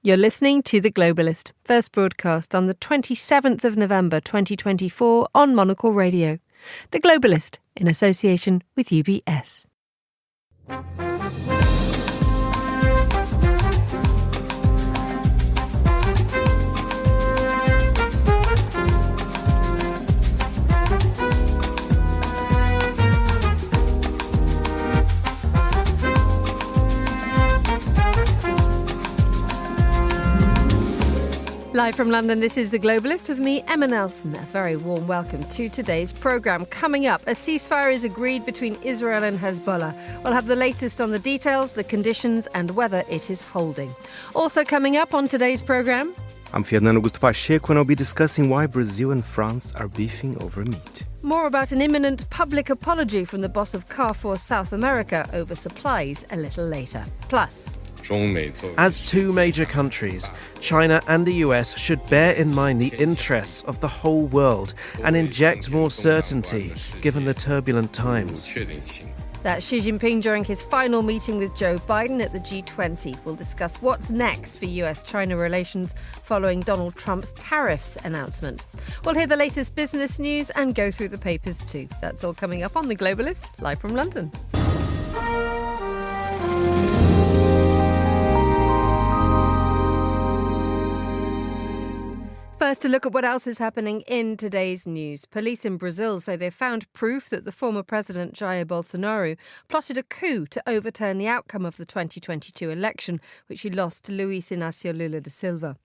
You're listening to The Globalist, first broadcast on the 27th of November 2024 on Monocle Radio. The Globalist, in association with UBS. Live from London, this is The Globalist with me, Emma Nelson. A very warm welcome to today's programme. Coming up, a ceasefire is agreed between Israel and Hezbollah. We'll have the latest on the details, the conditions and whether it is holding. Also coming up on today's programme... I'm Fernando Augusto Pacheco and I'll be discussing why Brazil and France are beefing over meat. More about an imminent public apology from the boss of Carrefour South America over supplies a little later. Plus... As two major countries, China and the US should bear in mind the interests of the whole world and inject more certainty given the turbulent times. That's Xi Jinping during his final meeting with Joe Biden at the G20. We'll discuss what's next for US-China relations following Donald Trump's tariffs announcement. We'll hear the latest business news and go through the papers too. That's all coming up on The Globalist, live from London. First, a look at what else is happening in today's news. Police in Brazil say they've found proof that the former president Jair Bolsonaro plotted a coup to overturn the outcome of the 2022 election, which he lost to Luiz Inácio Lula da Silva.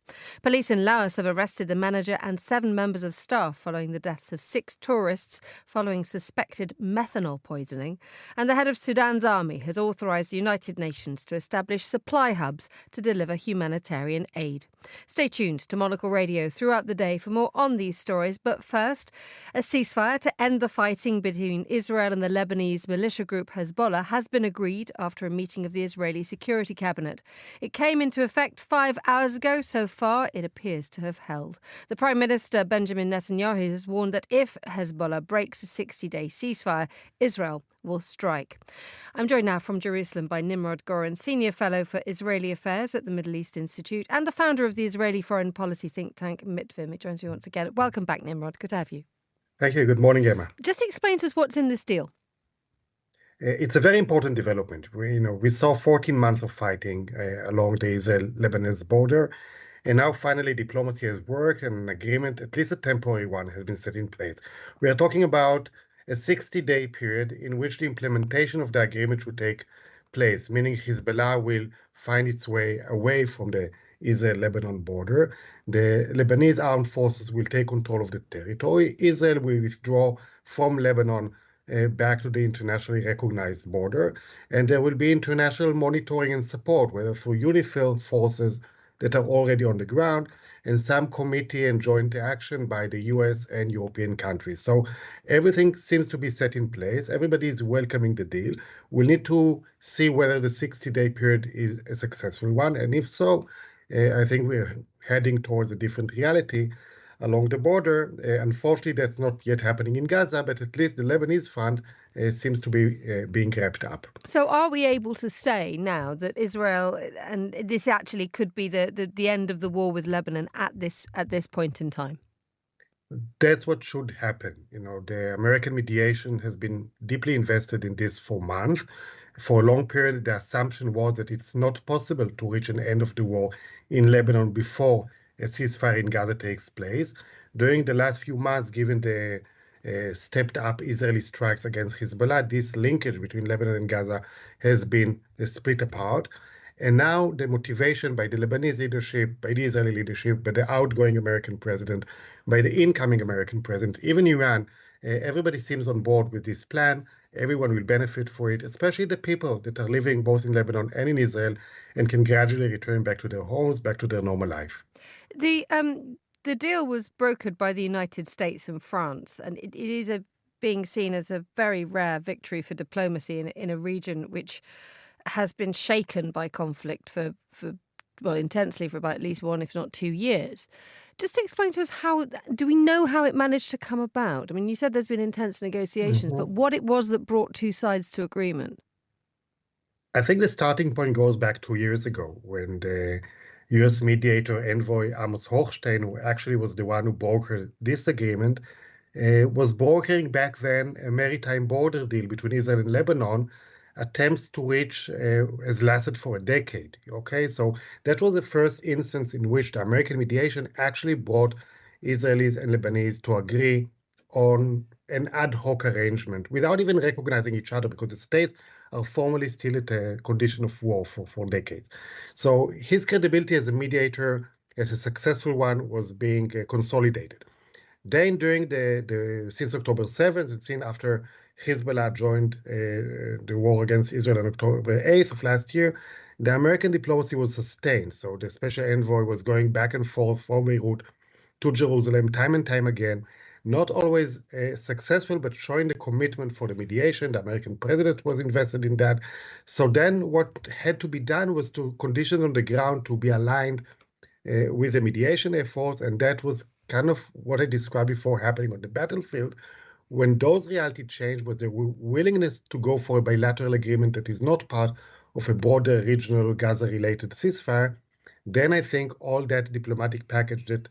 Police in Laos have arrested the manager and 7 members of staff following the deaths of 6 tourists following suspected methanol poisoning. And the head of Sudan's army has authorised the United Nations to establish supply hubs to deliver humanitarian aid. Stay tuned to Monocle Radio throughout the day for more on these stories. But first, a ceasefire to end the fighting between Israel and the Lebanese militia group Hezbollah has been agreed after a meeting of the Israeli Security Cabinet. It came into effect 5 hours ago. So far, it appears to have held. The Prime Minister, Benjamin Netanyahu, has warned that if Hezbollah breaks a 60-day ceasefire, Israel will strike. I'm joined now from Jerusalem by Nimrod Goren, Senior Fellow for Israeli Affairs at the Middle East Institute and the founder of the Israeli foreign policy think tank Mitvim. It joins me once again. Welcome back, Nimrod. Good to have you. Thank you. Good morning, Emma. Just explain to us what's in this deal. It's a very important development. We saw 14 months of fighting along the Israel-Lebanese border, and now finally diplomacy has worked and an agreement, at least a temporary one, has been set in place. We are talking about a 60-day period in which the implementation of the agreement should take place, meaning Hezbollah will find its way away from the Israel-Lebanon border. The Lebanese armed forces will take control of the territory. Israel will withdraw from Lebanon back to the internationally recognized border, and there will be international monitoring and support, whether through UNIFIL forces that are already on the ground, and some committee and joint action by the US and European countries. So everything seems to be set in place. Everybody is welcoming the deal. We'll need to see whether the 60-day period is a successful one. And if so, I think we're heading towards a different reality along the border. Unfortunately, that's not yet happening in Gaza, but at least the Lebanese front seems to be being wrapped up. So are we able to say now that Israel, and this actually could be the end of the war with Lebanon at this point in time? That's what should happen. The American mediation has been deeply invested in this for months. For a long period, the assumption was that it's not possible to reach an end of the war in Lebanon before a ceasefire in Gaza takes place. During the last few months, given the stepped up Israeli strikes against Hezbollah, this linkage between Lebanon and Gaza has been split apart. And now the motivation by the Lebanese leadership, by the Israeli leadership, by the outgoing American president, by the incoming American president, even Iran, everybody seems on board with this plan. Everyone will benefit for it, especially the people that are living both in Lebanon and in Israel and can gradually return back to their homes, back to their normal life. The deal was brokered by the United States and France, and it is being seen as a very rare victory for diplomacy in a region which has been shaken by conflict for intensely for about at least 1, if not 2 years. Just explain to us do we know how it managed to come about? I mean, you said there's been intense negotiations, but what it was that brought two sides to agreement? I think the starting point goes back 2 years ago when the US mediator envoy Amos Hochstein, who actually was the one who brokered this agreement, was brokering back then a maritime border deal between Israel and Lebanon. Attempts to reach has lasted for a decade. Okay, so that was the first instance in which the American mediation actually brought Israelis and Lebanese to agree on an ad hoc arrangement without even recognizing each other, because the states are formally still at a condition of war for decades. So his credibility as a mediator, as a successful one, was being consolidated. Then during since October 7th, and since after Hezbollah joined the war against Israel on October 8th of last year, the American diplomacy was sustained. So the special envoy was going back and forth from Beirut to Jerusalem time and time again, not always successful, but showing the commitment for the mediation. The American president was invested in that. So then what had to be done was to conditions on the ground to be aligned with the mediation efforts, and that was kind of what I described before happening on the battlefield. When those reality changed, was the willingness to go for a bilateral agreement that is not part of a broader regional Gaza-related ceasefire, then I think all that diplomatic package that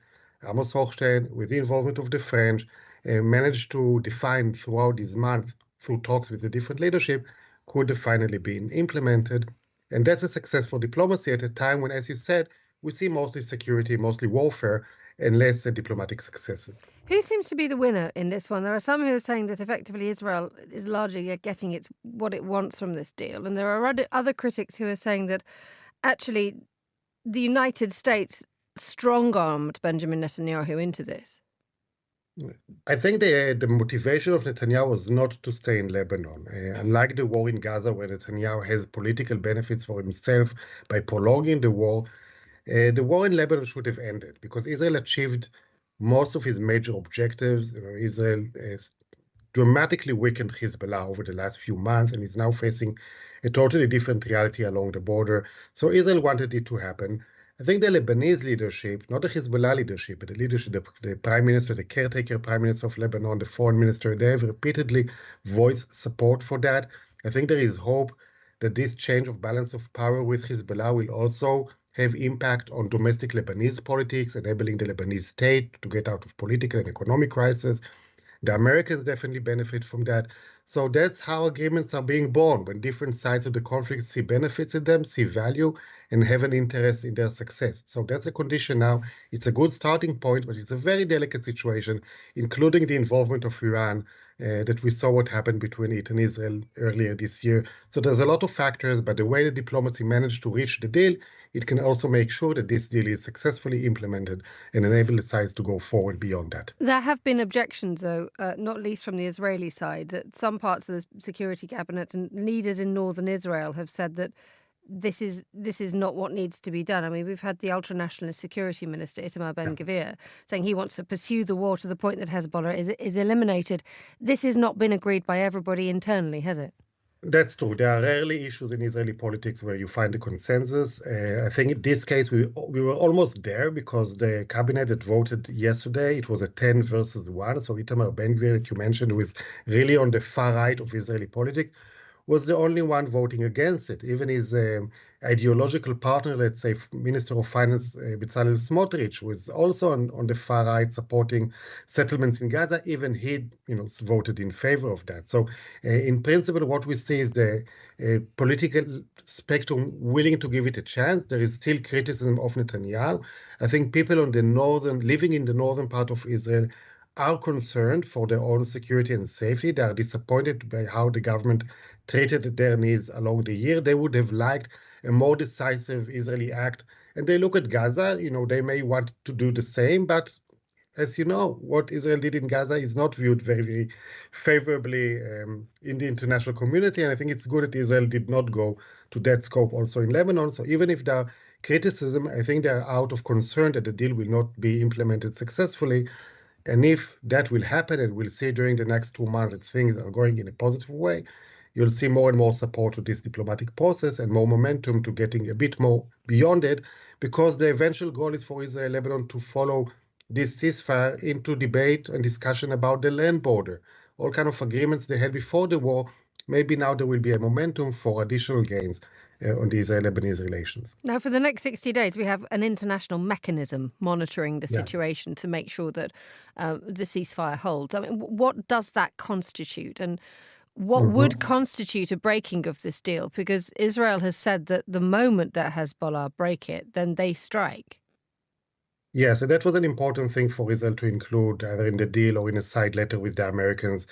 Amos Hochstein, with the involvement of the French, managed to define throughout this month through talks with the different leadership, could have finally been implemented. And that's a successful diplomacy at a time when, as you said, we see mostly security, mostly warfare, and less diplomatic successes. Who seems to be the winner in this one? There are some who are saying that effectively Israel is largely getting what it wants from this deal. And there are other critics who are saying that actually the United States strong-armed Benjamin Netanyahu into this. I think the motivation of Netanyahu was not to stay in Lebanon. Unlike the war in Gaza, where Netanyahu has political benefits for himself by prolonging the war in Lebanon should have ended, because Israel achieved most of his major objectives. Israel has dramatically weakened Hezbollah over the last few months and is now facing a totally different reality along the border. So Israel wanted it to happen. I think the Lebanese leadership, not the Hezbollah leadership, but the leadership, the prime minister, the caretaker prime minister of Lebanon, the foreign minister, they have repeatedly voiced support for that. I think there is hope that this change of balance of power with Hezbollah will also have impact on domestic Lebanese politics, enabling the Lebanese state to get out of political and economic crisis. The Americans definitely benefit from that. So that's how agreements are being born, when different sides of the conflict see benefits in them, see value, and have an interest in their success. So that's a condition now. It's a good starting point, but it's a very delicate situation, including the involvement of Iran, that we saw what happened between it and Israel earlier this year. So there's a lot of factors, but the way the diplomacy managed to reach the deal, it can also make sure that this deal is successfully implemented and enable the sides to go forward beyond that. There have been objections, though, not least from the Israeli side, that some parts of the security cabinet and leaders in northern Israel have said that this is not what needs to be done. I mean, we've had the ultra-nationalist security minister, Itamar Ben-Gvir, saying he wants to pursue the war to the point that Hezbollah is eliminated. This has not been agreed by everybody internally, has it? That's true. There are rarely issues in Israeli politics where you find a consensus. I think in this case, we were almost there, because the cabinet that voted yesterday, it was a 10 versus 1. So Itamar Ben-Gvir, that you mentioned, who is really on the far right of Israeli politics, was the only one voting against it. Even his ideological partner, let's say Minister of Finance Bezalel Smotrich, was also on the far right, supporting settlements in Gaza. Even he, voted in favor of that. So, in principle, what we see is the political spectrum willing to give it a chance. There is still criticism of Netanyahu. I think people living in the northern part of Israel, are concerned for their own security and safety. They are disappointed by how the government treated their needs along the year. They would have liked a more decisive Israeli act. And they look at Gaza, they may want to do the same, but as you know, what Israel did in Gaza is not viewed very, very favorably in the international community. And I think it's good that Israel did not go to that scope also in Lebanon. So even if there are criticism, I think they are out of concern that the deal will not be implemented successfully. And if that will happen, and we'll see during the next 2 months that things are going in a positive way, you'll see more and more support to this diplomatic process and more momentum to getting a bit more beyond it, because the eventual goal is for Israel and Lebanon to follow this ceasefire into debate and discussion about the land border. All kind of agreements they had before the war, maybe now there will be a momentum for additional gains. on the Israel-Lebanese relations. Now, for the next 60 days, we have an international mechanism monitoring the Yeah. situation to make sure that the ceasefire holds. I mean, what does that constitute? And what would constitute a breaking of this deal? Because Israel has said that the moment that Hezbollah break it, then they strike. Yes, and that was an important thing for Israel to include either in the deal or in a side letter with the Americans,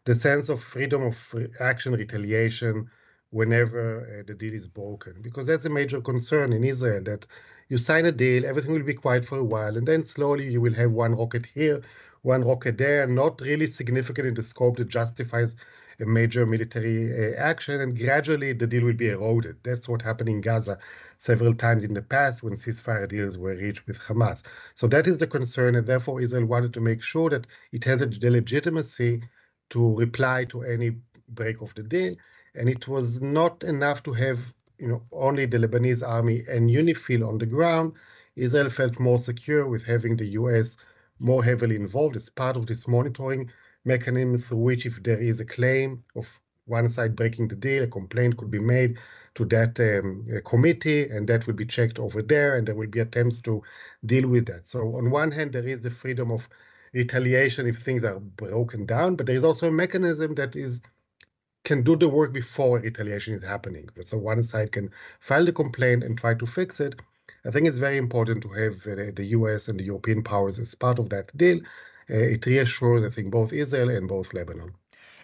the sense of freedom of action, retaliation, whenever the deal is broken. Because that's a major concern in Israel, that you sign a deal, everything will be quiet for a while, and then slowly you will have one rocket here, one rocket there, not really significant in the scope that justifies a major military action, and gradually the deal will be eroded. That's what happened in Gaza several times in the past when ceasefire deals were reached with Hamas. So that is the concern, and therefore Israel wanted to make sure that it has the legitimacy to reply to any break of the deal. And it was not enough to have only the Lebanese army and UNIFIL on the ground. Israel felt more secure with having the US more heavily involved as part of this monitoring mechanism, through which if there is a claim of one side breaking the deal, a complaint could be made to that committee, and that will be checked over there, and there will be attempts to deal with that. So on one hand, there is the freedom of retaliation if things are broken down, but there is also a mechanism that can do the work before retaliation is happening. So one side can file the complaint and try to fix it. I think it's very important to have the US and the European powers as part of that deal. It reassures, I think, both Israel and both Lebanon.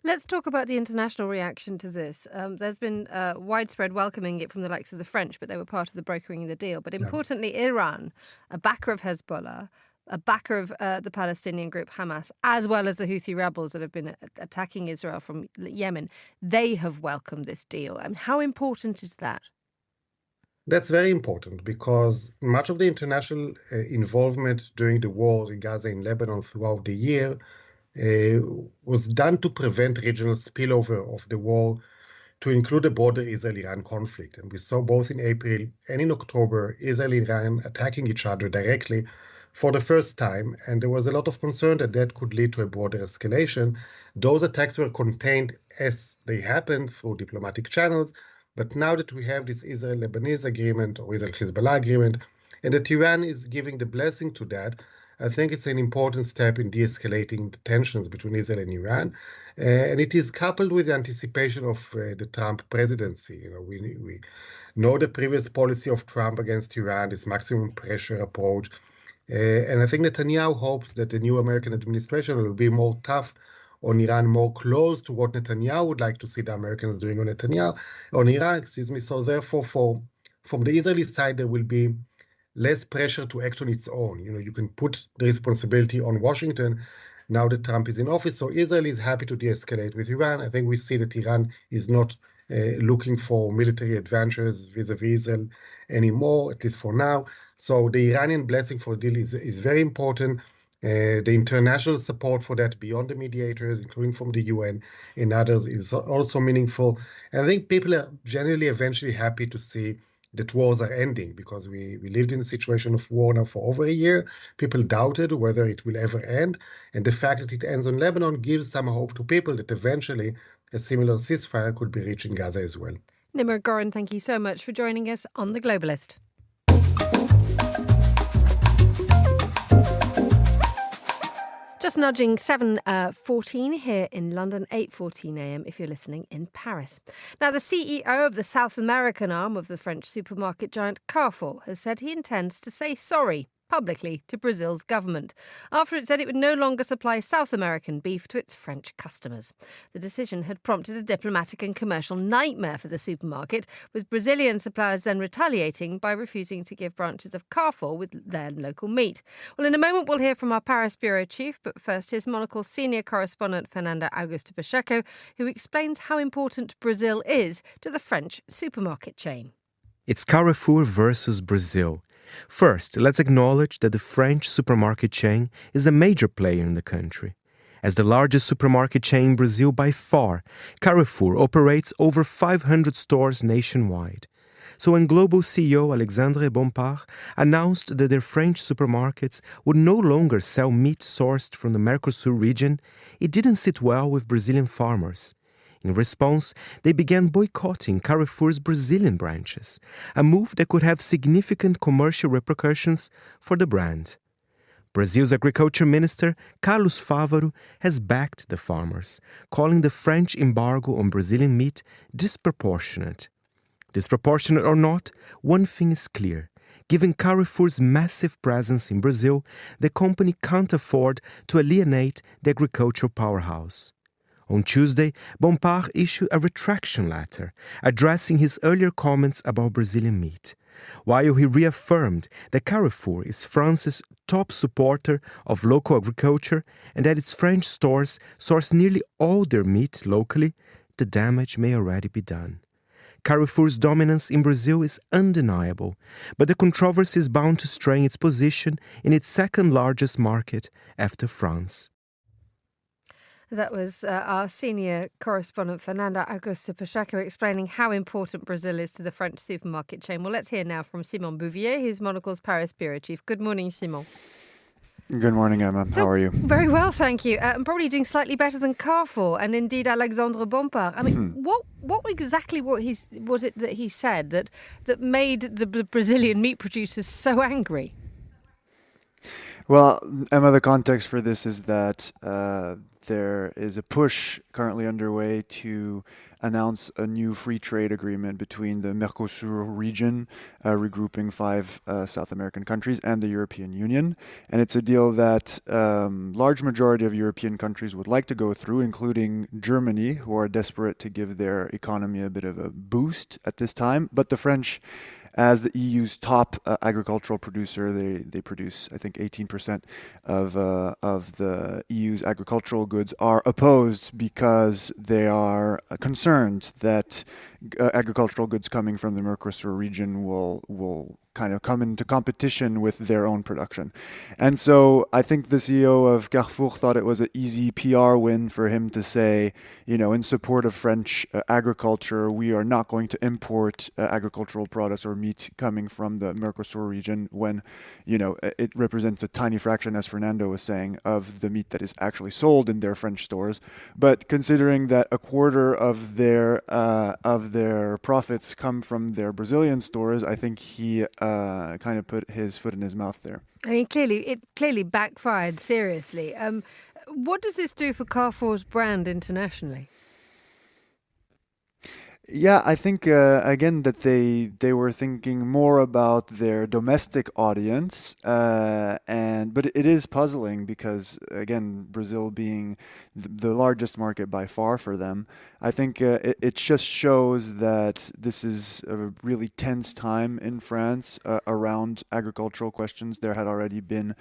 Let's talk about the international reaction to this. There's been widespread welcoming it from the likes of the French, but they were part of the brokering of the deal. But importantly, Iran, a backer of Hezbollah, a backer of the Palestinian group Hamas, as well as the Houthi rebels that have been attacking Israel from Yemen, they have welcomed this deal. I mean, how important is that? That's very important because much of the international involvement during the war in Gaza and Lebanon throughout the year was done to prevent regional spillover of the war to include the broader Israel-Iran conflict. And we saw both in April and in October Israel and Iran attacking each other directly for the first time. And there was a lot of concern that that could lead to a broader escalation. Those attacks were contained as they happened through diplomatic channels. But now that we have this Israel-Lebanese agreement or Israel-Hezbollah agreement, and that Iran is giving the blessing to that, I think it's an important step in de-escalating the tensions between Israel and Iran. And it is coupled with the anticipation of the Trump presidency. We know the previous policy of Trump against Iran, this maximum pressure approach. And I think Netanyahu hopes that the new American administration will be more tough on Iran, more close to what Netanyahu would like to see the Americans doing on Iran. So therefore, from the Israeli side, there will be less pressure to act on its own. You can put the responsibility on Washington now that Trump is in office. So Israel is happy to de-escalate with Iran. I think we see that Iran is not looking for military adventures vis-a-vis Israel anymore, at least for now. So the Iranian blessing for the deal is very important. The international support for that beyond the mediators, including from the UN and others, is also meaningful. And I think people are generally eventually happy to see that wars are ending, because we lived in a situation of war now for over a year. People doubted whether it will ever end. And the fact that it ends on Lebanon gives some hope to people that eventually a similar ceasefire could be reached in Gaza as well. Nimmer Goran, thank you so much for joining us on The Globalist. Just nudging 7:14 here in London, 8:14 a.m. if you're listening in Paris. Now, the CEO of the South American arm of the French supermarket giant Carrefour has said he intends to say sorry publicly to Brazil's government after it said it would no longer supply South American beef to its French customers. The decision had prompted a diplomatic and commercial nightmare for the supermarket, with Brazilian suppliers then retaliating by refusing to give branches of Carrefour with their local meat. Well, in a moment we'll hear from our Paris bureau chief, but first here's Monocle senior correspondent Fernanda Augusto Pacheco, who explains how important Brazil is to the French supermarket chain. It's Carrefour versus Brazil. First, let's acknowledge that the French supermarket chain is a major player in the country. As the largest supermarket chain in Brazil by far, Carrefour operates over 500 stores nationwide. So when global CEO Alexandre Bompard announced that their French supermarkets would no longer sell meat sourced from the Mercosur region, it didn't sit well with Brazilian farmers. In response, they began boycotting Carrefour's Brazilian branches, a move that could have significant commercial repercussions for the brand. Brazil's agriculture minister, Carlos Fávaro, has backed the farmers, calling the French embargo on Brazilian meat disproportionate. Disproportionate or not, one thing is clear. Given Carrefour's massive presence in Brazil, the company can't afford to alienate the agricultural powerhouse. On Tuesday, Bompard issued a retraction letter addressing his earlier comments about Brazilian meat, while he reaffirmed that Carrefour is France's top supporter of local agriculture and that its French stores source nearly all their meat locally. The damage may already be done. Carrefour's dominance in Brazil is undeniable, but the controversy is bound to strain its position in its second largest market after France. That was our senior correspondent, Fernanda Augusta Pacheco, explaining how important Brazil is to the French supermarket chain. Well, let's hear now from Simon Bouvier, who's Monocle's Paris bureau chief. Good morning, Simon. Good morning, Emma. How are you? Very well, thank you. I'm probably doing slightly better than Carrefour and indeed Alexandre Bompard. I mean, what exactly was it that he said that made the Brazilian meat producers so angry? Well, Emma, the context for this is that there is a push currently underway to announce a new free trade agreement between the Mercosur region, regrouping 5 South American countries, and the European Union. And it's a deal that large majority of European countries would like to go through, including Germany, who are desperate to give their economy a bit of a boost at this time. But the French, as the EU's top agricultural producer, they produce, I think, 18% of the EU's agricultural goods, are opposed because they are concerned that agricultural goods coming from the Mercosur region will kind of come into competition with their own production. And so I think the CEO of Carrefour thought it was an easy PR win for him to say, in support of French agriculture, we are not going to import agricultural products or meat coming from the Mercosur region when, it represents a tiny fraction, as Fernando was saying, of the meat that is actually sold in their French stores. But considering that a quarter of their profits come from their Brazilian stores, I think he kind of put his foot in his mouth there. I mean, it clearly backfired seriously. What does this do for Carrefour's brand internationally? Yeah, I think, again, that they were thinking more about their domestic audience, but it is puzzling because, again, Brazil being the largest market by far for them, I think it just shows that this is a really tense time in France around agricultural questions. There had already been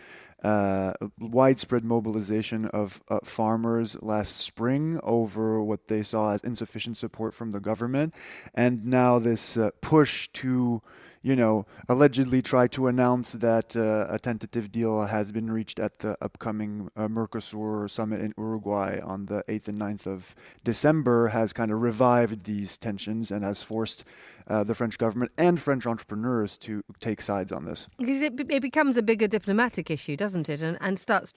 widespread mobilization of farmers last spring over what they saw as insufficient support from the government. And now this push to, allegedly try to announce that a tentative deal has been reached at the upcoming Mercosur summit in Uruguay on the 8th and 9th of December has kind of revived these tensions and has forced the French government and French entrepreneurs to take sides on this. Because it becomes a bigger diplomatic issue, doesn't it? And starts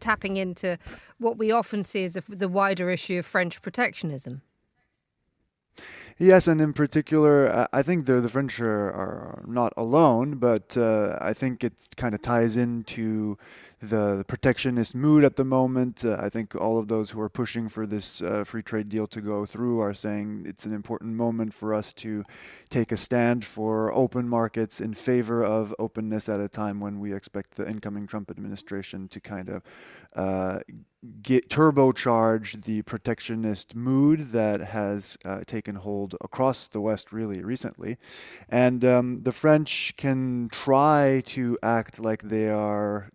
tapping into what we often see as the wider issue of French protectionism. Yes, and in particular, I think the French are not alone, but I think it kind of ties into the protectionist mood at the moment. I think all of those who are pushing for this free trade deal to go through are saying it's an important moment for us to take a stand for open markets in favor of openness at a time when we expect the incoming Trump administration to kind of turbocharge the protectionist mood that has taken hold across the West really recently. And the French can try to act like they are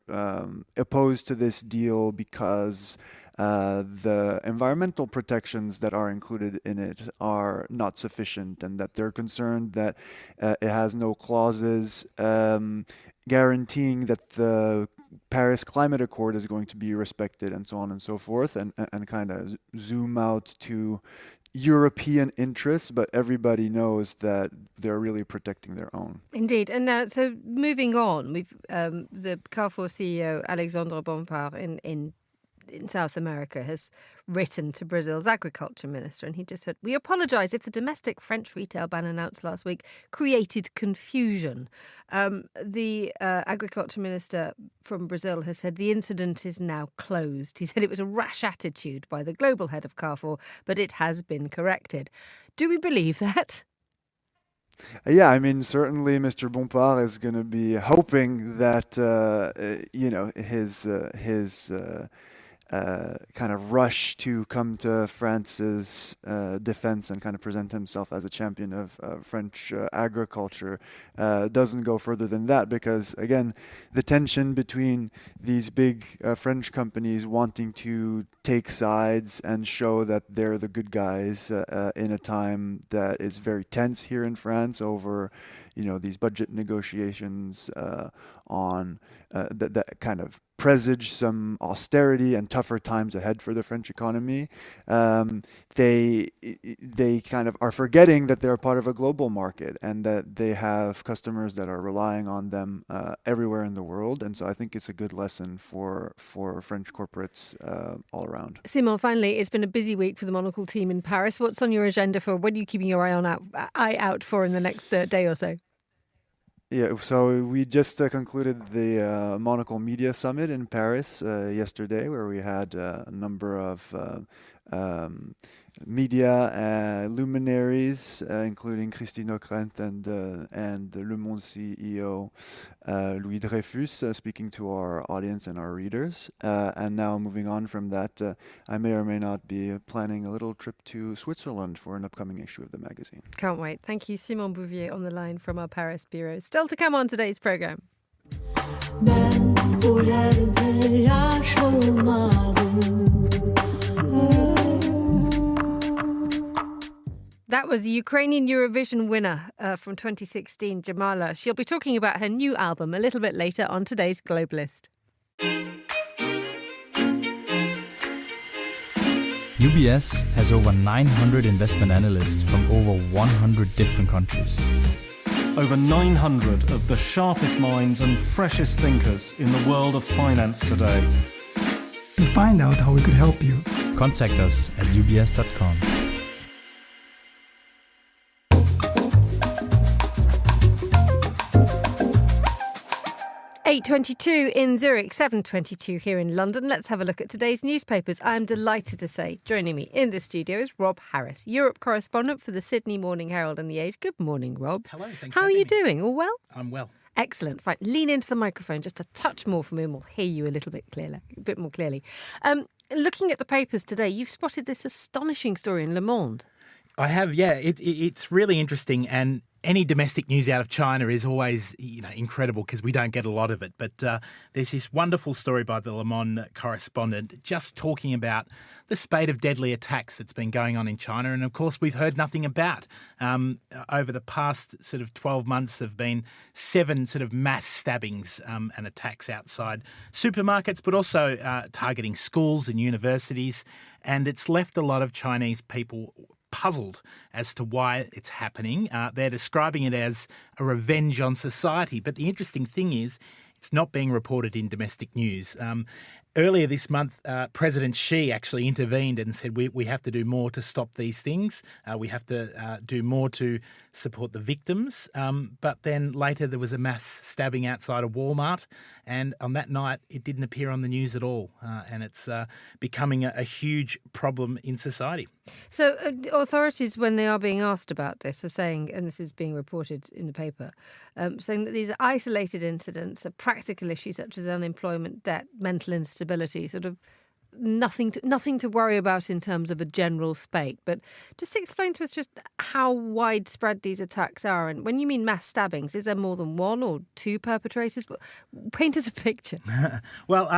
opposed to this deal because the environmental protections that are included in it are not sufficient, and that they're concerned that it has no clauses guaranteeing that the Paris Climate Accord is going to be respected, and so on and so forth, and kind of zoom out to European interests, but everybody knows that they're really protecting their own. Indeed. And now, so moving on, we've the Carrefour CEO, Alexandre Bompard, in in South America has written to Brazil's agriculture minister, and he just said, "We apologise if the domestic French retail ban announced last week created confusion." The agriculture minister from Brazil has said the incident is now closed. He said it was a rash attitude by the global head of Carrefour, but it has been corrected. Do we believe that? Yeah, I mean, certainly Mr. Bompard is going to be hoping that, his kind of rush to come to France's defense and kind of present himself as a champion of French agriculture doesn't go further than that, because, again, the tension between these big French companies wanting to take sides and show that they're the good guys in a time that is very tense here in France over, these budget negotiations on that kind of presage some austerity and tougher times ahead for the French economy. They kind of are forgetting that they're part of a global market and that they have customers that are relying on them everywhere in the world. And so I think it's a good lesson for French corporates all around. Simon, finally, it's been a busy week for the Monocle team in Paris. What's on your agenda for what are you keeping your eye out for in the next day or so? Yeah, so we just concluded the Monocle Media Summit in Paris yesterday, where we had a number of media luminaries, including Christine Ockrent and Le Monde CEO Louis Dreyfus, speaking to our audience and our readers. And now moving on from that, I may or may not be planning a little trip to Switzerland for an upcoming issue of the magazine. Can't wait. Thank you, Simon Bouvier, on the line from our Paris bureau. Still to come on today's programme. That was the Ukrainian Eurovision winner from 2016, Jamala. She'll be talking about her new album a little bit later on today's Globalist. UBS has over 900 investment analysts from over 100 different countries. Over 900 of the sharpest minds and freshest thinkers in the world of finance today. To find out how we could help you, contact us at ubs.com. 8:22 in Zurich, 7:22 here in London. Let's have a look at today's newspapers. I'm delighted to say, joining me in the studio is Rob Harris, Europe correspondent for the Sydney Morning Herald and The Age. Good morning, Rob. Hello, thanks. How are you doing? All well? I'm well. Excellent. Right, lean into the microphone just a touch more for me and we'll hear you a bit more clearly. Looking at the papers today, you've spotted this astonishing story in Le Monde. I have, yeah. It's really interesting, and any domestic news out of China is always, incredible because we don't get a lot of it. But there's this wonderful story by the Le Monde correspondent just talking about the spate of deadly attacks that's been going on in China. And, of course, we've heard nothing about. Over the past sort of 12 months, there have been 7 sort of mass stabbings and attacks outside supermarkets, but also targeting schools and universities. And it's left a lot of Chinese people puzzled as to why it's happening. They're describing it as a revenge on society. But the interesting thing is it's not being reported in domestic news. Earlier this month, President Xi actually intervened and said we have to do more to stop these things. We have to do more to support the victims. But then later there was a mass stabbing outside a Walmart. And on that night, it didn't appear on the news at all. And it's becoming a huge problem in society. So authorities, when they are being asked about this, are saying, and this is being reported in the paper, saying that these are isolated incidents, are practical issues such as unemployment, debt, mental instability, sort of nothing to worry about in terms of a general spate. But just explain to us just how widespread these attacks are. And when you mean mass stabbings, is there more than 1 or 2 perpetrators? Paint us a picture. Well,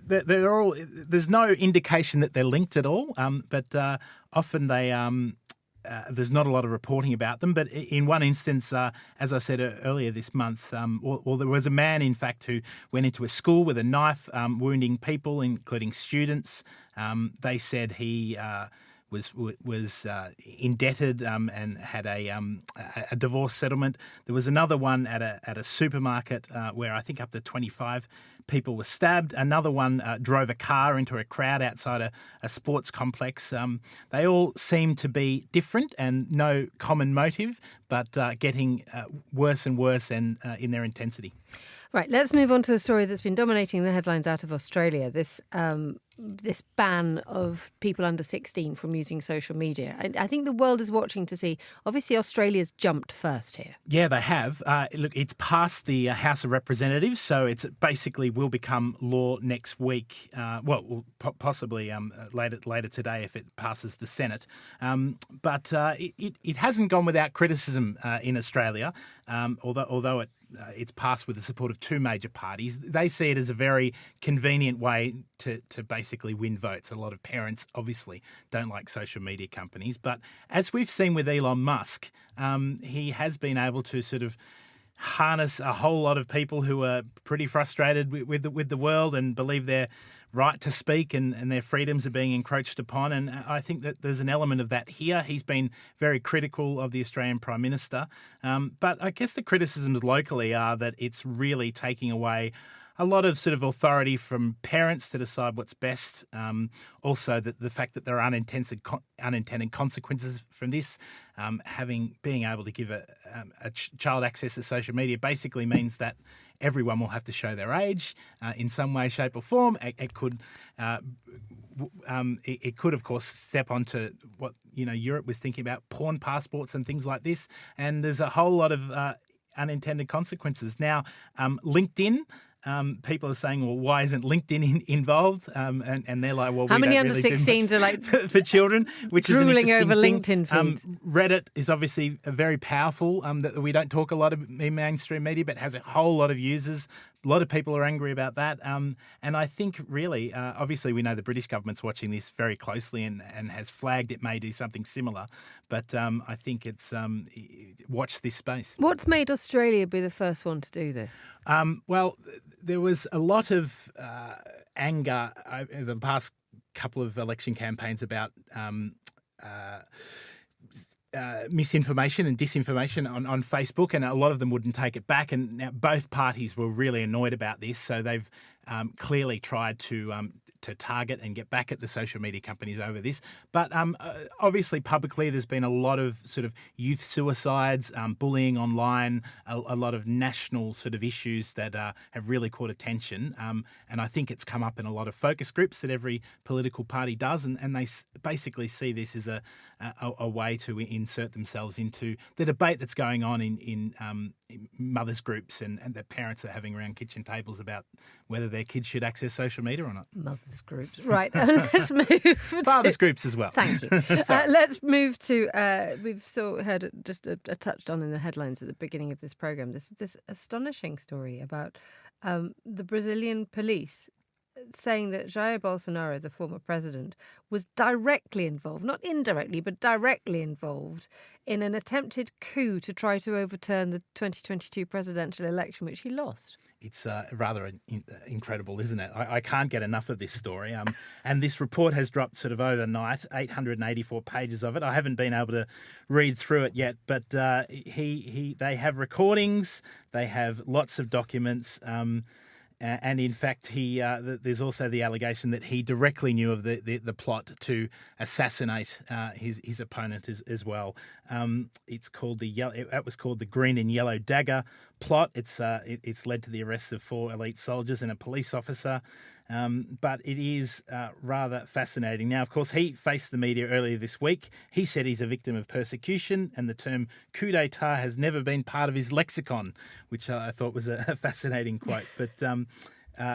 they're all. There's no indication that they're linked at all. But often they. There's not a lot of reporting about them, but in one instance, as I said earlier this month, there was a man, in fact, who went into a school with a knife, wounding people, including students. They said he was indebted and had a divorce settlement. There was another one at a supermarket where I think up to 25 people were stabbed. Another one drove a car into a crowd outside a sports complex. They all seem to be different and no common motive, but getting worse and worse and in their intensity. Right, let's move on to a story that's been dominating the headlines out of Australia, this ban of people under 16 from using social media. I think the world is watching to see, obviously Australia's jumped first here. Yeah, they have. Look, it's passed the House of Representatives, so it's basically will become law next week. Possibly later today if it passes the Senate. But it hasn't gone without criticism in Australia, although it's passed with the support of two major parties. They see it as a very convenient way to basically win votes. A lot of parents obviously don't like social media companies. But as we've seen with Elon Musk, he has been able to sort of harness a whole lot of people who are pretty frustrated with the world and believe their right to speak and their freedoms are being encroached upon. And I think that there's an element of that here. He's been very critical of the Australian Prime Minister. But I guess the criticisms locally are that it's really taking away a lot of sort of authority from parents to decide what's best. Also, the fact that there are unintended consequences from this, being able to give a child access to social media basically means that everyone will have to show their age in some way, shape, or form. It could, of course, step onto what Europe was thinking about, porn passports and things like this. And there's a whole lot of unintended consequences. Now, LinkedIn. People are saying, well, why isn't LinkedIn involved? And they're like, well, how many under really 16s are like for children, which drooling is an over LinkedIn feeds? Reddit is obviously very powerful. That we don't talk a lot of in mainstream media, but has a whole lot of users. A lot of people are angry about that. And I think really, obviously we know the British government's watching this very closely and has flagged it may do something similar. But I think it's watch this space. What's made Australia be the first one to do this? Well, there was a lot of anger over the past couple of election campaigns about misinformation and disinformation on Facebook, and a lot of them wouldn't take it back. And now both parties were really annoyed about this, so they've clearly tried to target and get back at the social media companies over this. But obviously, publicly, there's been a lot of sort of youth suicides, bullying online, a lot of national sort of issues that have really caught attention. And I think it's come up in a lot of focus groups that every political party does, and they basically see this as a way to insert themselves into the debate that's going on in mothers' groups and that parents are having around kitchen tables about whether their kids should access social media or not. Mothers' groups. Right. Let's move. Fathers' groups as well. Thank you. Let's move to, we've heard it just a touched on in the headlines at the beginning of this programme, this astonishing story about the Brazilian police saying that Jair Bolsonaro, the former president, was directly involved, not indirectly, but directly involved in an attempted coup to try to overturn the 2022 presidential election, which he lost. It's rather incredible, isn't it? I can't get enough of this story. And this report has dropped sort of overnight, 884 pages of it. I haven't been able to read through it yet, but they have recordings, they have lots of documents. And in fact, there's also the allegation that he directly knew of the plot to assassinate his opponent as well. It's called that was called the Green and Yellow Dagger plot. It's led to the arrests of 4 elite soldiers and a police officer. But it is rather fascinating. Now, of course, he faced the media earlier this week. He said he's a victim of persecution and the term coup d'etat has never been part of his lexicon, which I thought was a fascinating quote. But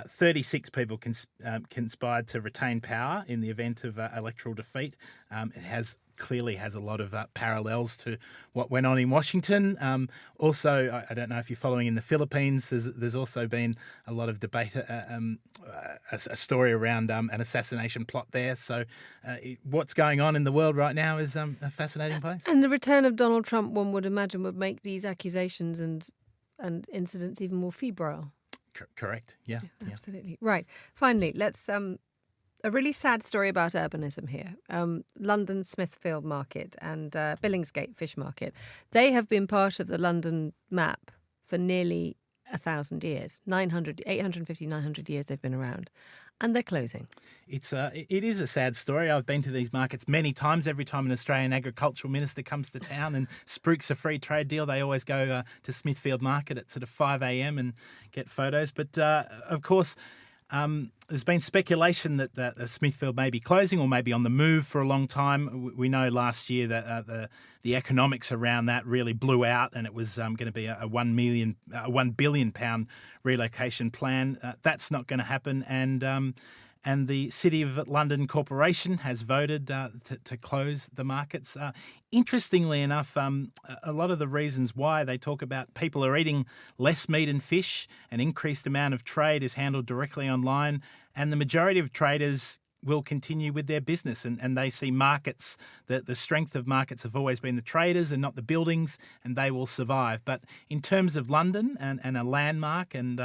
36 people conspired to retain power in the event of electoral defeat. It clearly has a lot of parallels to what went on in Washington. Also, I don't know if you're following in the Philippines, there's also been a lot of debate, a story around an assassination plot there. So what's going on in the world right now is a fascinating place. And the return of Donald Trump, one would imagine, would make these accusations and incidents even more febrile. Correct, yeah. Absolutely. Right. Finally, let's A really sad story about urbanism here. London Smithfield Market and Billingsgate Fish Market, they have been part of the London map for nearly 1,000 years. 850, 900 years they've been around. And they're closing. It is a sad story. I've been to these markets many times. Every time an Australian agricultural minister comes to town and spruiks a free trade deal, they always go to Smithfield Market at sort of 5 a.m. and get photos. But of course, there's been speculation that Smithfield may be closing or may be on the move for a long time. We know last year that the economics around that really blew out, and it was going to be a £1 billion relocation plan. That's not going to happen, and the City of London Corporation has voted to close the markets. Interestingly enough, a lot of the reasons why they talk about people are eating less meat and fish, an increased amount of trade is handled directly online, and the majority of traders will continue with their business, and they see markets, the strength of markets have always been the traders and not the buildings, and they will survive. But in terms of London and a landmark and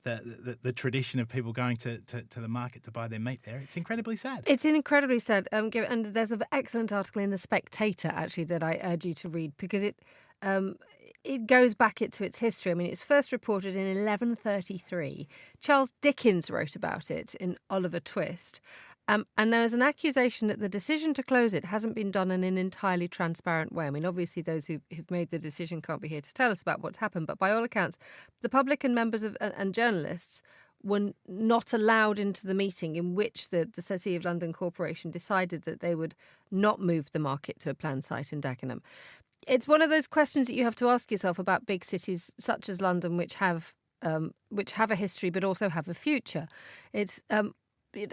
the tradition of people going to the market to buy their meat there, it's incredibly sad. It's incredibly sad. And there's an excellent article in The Spectator, actually, that I urge you to read, because it goes back to its history. I mean, it was first reported in 1133. Charles Dickens wrote about it in Oliver Twist. And there was an accusation that the decision to close it hasn't been done in an entirely transparent way. I mean, obviously, those who've made the decision can't be here to tell us about what's happened. But by all accounts, the public and members and journalists were not allowed into the meeting in which the City of London Corporation decided that they would not move the market to a planned site in Dagenham. It's one of those questions that you have to ask yourself about big cities such as London, which have a history but also have a future. It's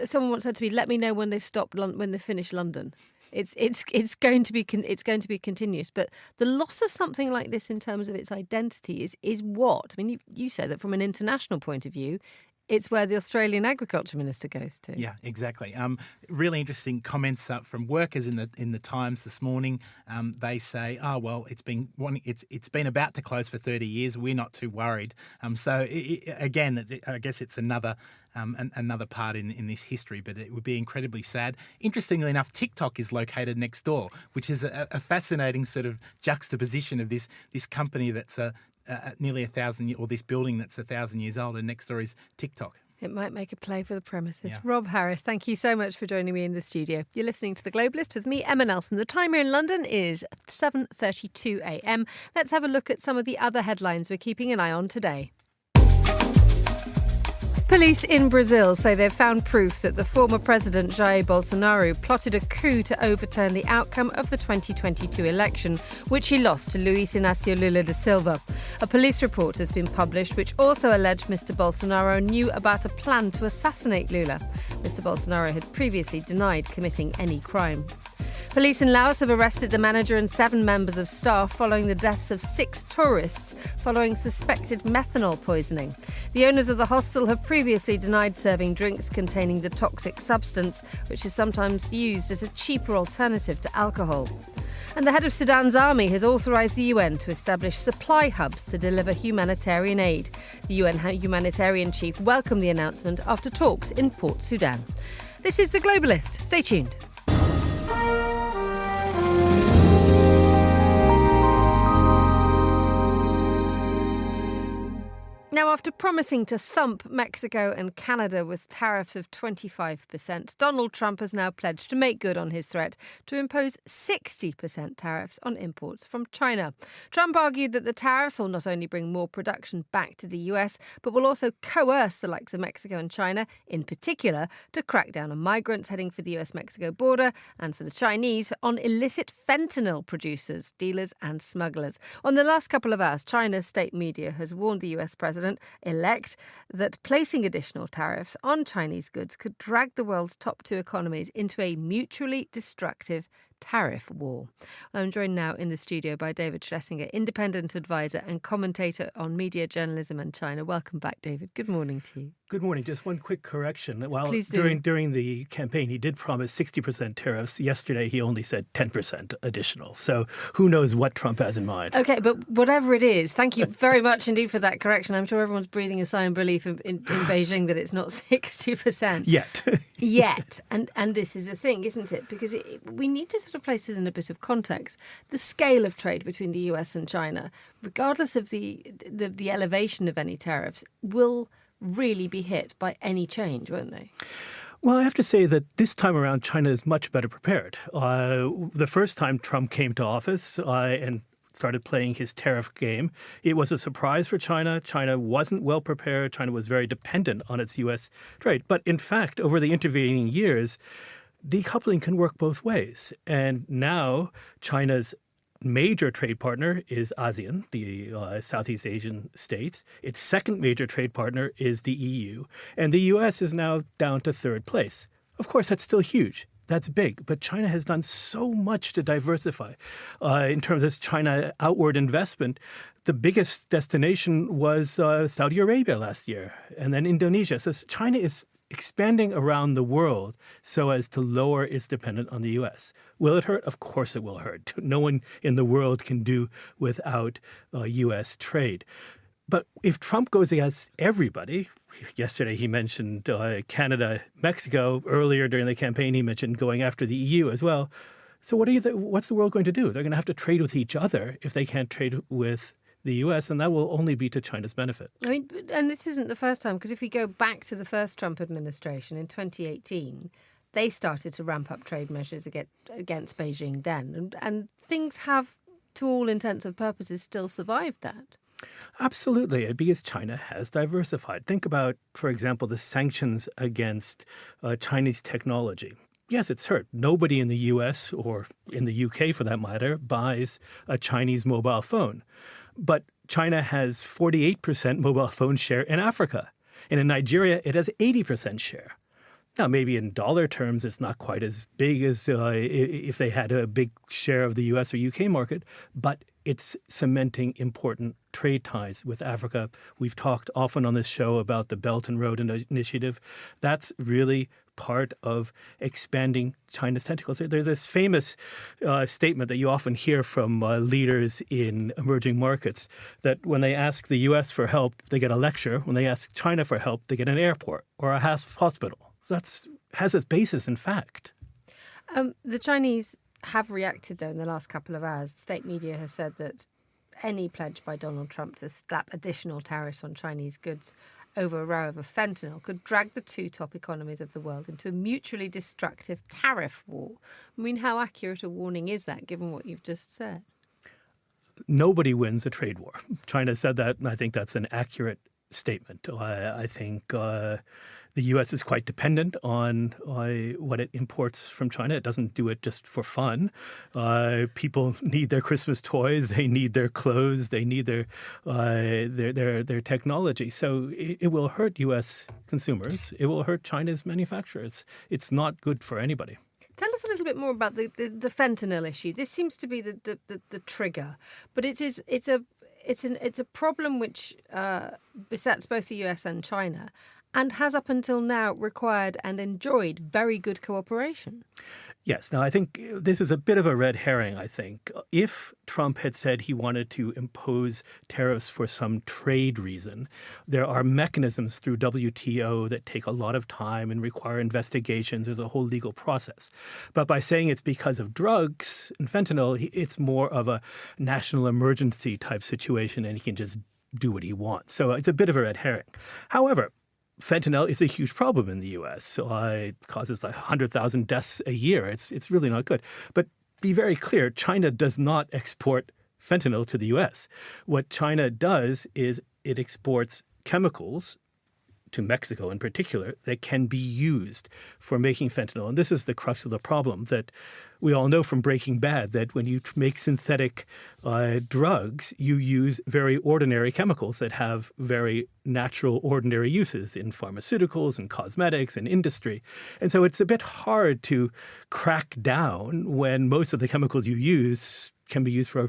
someone once said to me, "Let me know when they've finished London." It's going to be continuous. But the loss of something like this in terms of its identity is what? I mean, you say that from an international point of view, it's where the Australian Agriculture Minister goes to. Yeah, exactly. Really interesting comments from workers in the Times this morning. They say, "Oh well, it's been about to close for 30 years. We're not too worried." Again, I guess it's another part in this history, but it would be incredibly sad. Interestingly enough, TikTok is located next door, which is a fascinating sort of juxtaposition of this company that's nearly 1,000, or this building that's 1,000 years old, and next door is TikTok. It might make a play for the premises. Yeah. Rob Harris, thank you so much for joining me in the studio. You're listening to The Globalist with me, Emma Nelson. The time here in London is 7:32 a.m. Let's have a look at some of the other headlines we're keeping an eye on today. Police in Brazil say they've found proof that the former president Jair Bolsonaro plotted a coup to overturn the outcome of the 2022 election, which he lost to Luiz Inácio Lula da Silva. A police report has been published which also alleged Mr. Bolsonaro knew about a plan to assassinate Lula. Mr. Bolsonaro had previously denied committing any crime. Police in Laos have arrested the manager and 7 members of staff following the deaths of 6 tourists following suspected methanol poisoning. The owners of the hostel have previously denied serving drinks containing the toxic substance, which is sometimes used as a cheaper alternative to alcohol. And the head of Sudan's army has authorised the UN to establish supply hubs to deliver humanitarian aid. The UN humanitarian chief welcomed the announcement after talks in Port Sudan. This is The Globalist. Stay tuned. Now, after promising to thump Mexico and Canada with tariffs of 25%, Donald Trump has now pledged to make good on his threat to impose 60% tariffs on imports from China. Trump argued that the tariffs will not only bring more production back to the US, but will also coerce the likes of Mexico and China, in particular, to crack down on migrants heading for the US-Mexico border and for the Chinese on illicit fentanyl producers, dealers and smugglers. On the last couple of hours, China's state media has warned the US president-elect that placing additional tariffs on Chinese goods could drag the world's top 2 economies into a mutually destructive tariff war. I'm joined now in the studio by David Schlesinger, independent advisor and commentator on media journalism and China. Welcome back, David. Good morning to you. Good morning. Just one quick correction. While Please do. during the campaign, he did promise 60% tariffs. Yesterday, he only said 10% additional. So who knows what Trump has in mind. Okay, but whatever it is, thank you very much indeed for that correction. I'm sure everyone's breathing a sigh of relief in Beijing that it's not 60%. Yet. Yet, and this is a thing, isn't it? Because we need to sort of place it in a bit of context. The scale of trade between the US and China, regardless of the elevation of any tariffs, will really be hit by any change, won't they? Well, I have to say that this time around, China is much better prepared. The first time Trump came to office and started playing his tariff game, it was a surprise for China. China wasn't well prepared. China was very dependent on its U.S. trade. But in fact, over the intervening years, decoupling can work both ways. And now China's major trade partner is ASEAN, the Southeast Asian states. Its second major trade partner is the EU. And the U.S. is now down to third place. Of course, that's still huge. That's big. But China has done so much to diversify. In terms of China outward investment, the biggest destination was Saudi Arabia last year, and then Indonesia. So China is expanding around the world so as to lower its dependence on the U.S. Will it hurt? Of course it will hurt. No one in the world can do without U.S. trade. But if Trump goes against everybody, yesterday he mentioned Canada, Mexico. Earlier during the campaign, he mentioned going after the EU as well. So what's the world going to do? They're going to have to trade with each other if they can't trade with the U.S., and that will only be to China's benefit. I mean, and this isn't the first time, because if we go back to the first Trump administration in 2018, they started to ramp up trade measures against Beijing then, and things have, to all intents and purposes, still survived that. Absolutely, because China has diversified. Think about, for example, the sanctions against Chinese technology. Yes, it's hurt. Nobody in the U.S. or in the U.K., for that matter, buys a Chinese mobile phone. But China has 48% mobile phone share in Africa. And in Nigeria, it has 80% share. Now, maybe in dollar terms, it's not quite as big as if they had a big share of the U.S. or U.K. market, but it's cementing important trade ties with Africa. We've talked often on this show about the Belt and Road Initiative. That's really part of expanding China's tentacles. There's this famous statement that you often hear from leaders in emerging markets, that when they ask the U.S. for help, they get a lecture. When they ask China for help, they get an airport or a hospital. That has its basis in fact. The Chinese have reacted, though, in the last couple of hours. State media has said that any pledge by Donald Trump to slap additional tariffs on Chinese goods over a row of fentanyl could drag the two top economies of the world into a mutually destructive tariff war. I mean, how accurate a warning is that, given what you've just said? Nobody wins a trade war. China said that, and I think that's an accurate statement. I think the U.S. is quite dependent on what it imports from China. It doesn't do it just for fun. People need their Christmas toys. They need their clothes. They need their technology. So it will hurt U.S. consumers. It will hurt China's manufacturers. It's not good for anybody. Tell us a little bit more about the fentanyl issue. This seems to be the trigger, but it's a problem which besets both the US and China, and has up until now required and enjoyed very good cooperation. Yes. Now, I think this is a bit of a red herring, I think. If Trump had said he wanted to impose tariffs for some trade reason, there are mechanisms through WTO that take a lot of time and require investigations. There's a whole legal process. But by saying it's because of drugs and fentanyl, it's more of a national emergency type situation, and he can just do what he wants. So it's a bit of a red herring. However, fentanyl is a huge problem in the U.S. It causes 100,000 deaths a year. It's really not good. But be very clear, China does not export fentanyl to the U.S. What China does is it exports chemicals to Mexico in particular that can be used for making fentanyl. And this is the crux of the problem that we all know from Breaking Bad, that when you make synthetic drugs, you use very ordinary chemicals that have very natural, ordinary uses in pharmaceuticals and cosmetics and industry. And so it's a bit hard to crack down when most of the chemicals you use can be used for